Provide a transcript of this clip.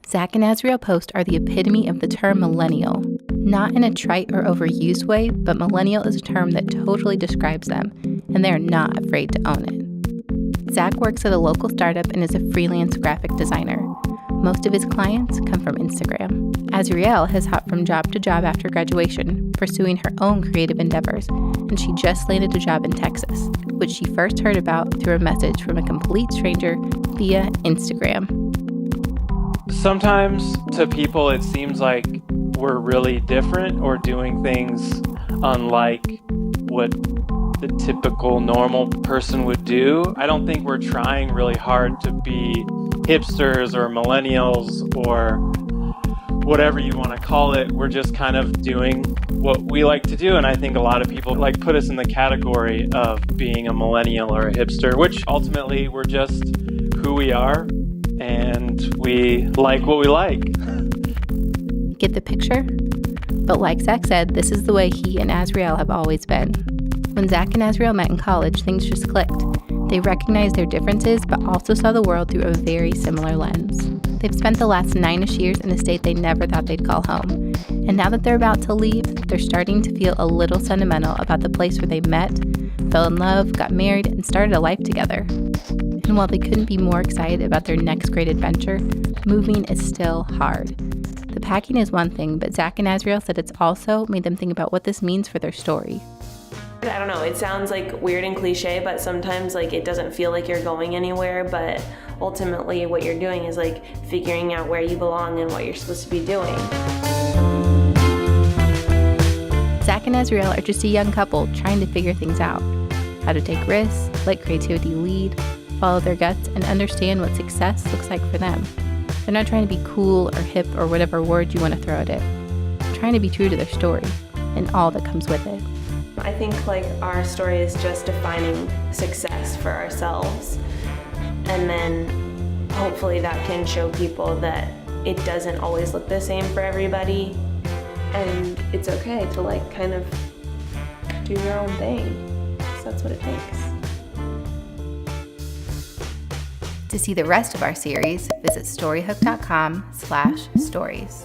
Zack and Azriel Post are the epitome of the term millennial. Not in a trite or overused way, but millennial is a term that totally describes them, and they are not afraid to own it. Zack works at a local startup and is a freelance graphic designer. Most of his clients come from Instagram. Azriel has hopped from job to job after graduation, pursuing her own creative endeavors, and she just landed a job in Texas, which she first heard about through a message from a complete stranger via Instagram. Sometimes to people it seems like we're really different or doing things unlike what the typical normal person would do. I don't think we're trying really hard to be hipsters or millennials or whatever you want to call it. We're just kind of doing what we like to do, and I think a lot of people put us in the category of being a millennial or a hipster, which ultimately we're just who we are and we like what we like. Get the picture? But like Zack said, this is the way he and Azriel have always been. When Zack and Azriel met in college, things just clicked. They recognized their differences, but also saw the world through a very similar lens. They've spent the last 9-ish years in a state they never thought they'd call home. And now that they're about to leave, they're starting to feel a little sentimental about the place where they met, fell in love, got married, and started a life together. And while they couldn't be more excited about their next great adventure, moving is still hard. The packing is one thing, but Zack and Azriel said it's also made them think about what this means for their story. I don't know, it sounds weird and cliche, but sometimes it doesn't feel like you're going anywhere, but ultimately what you're doing is figuring out where you belong and what you're supposed to be doing. Zack and Azriel are just a young couple trying to figure things out. How to take risks, let creativity lead, follow their guts, and understand what success looks like for them. They're not trying to be cool or hip or whatever word you want to throw at it. They're trying to be true to their story and all that comes with it. I think our story is just defining success for ourselves, and then hopefully that can show people that it doesn't always look the same for everybody, and it's okay to kind of do your own thing. So that's what it takes. To see the rest of our series, visit storyhook.com/stories.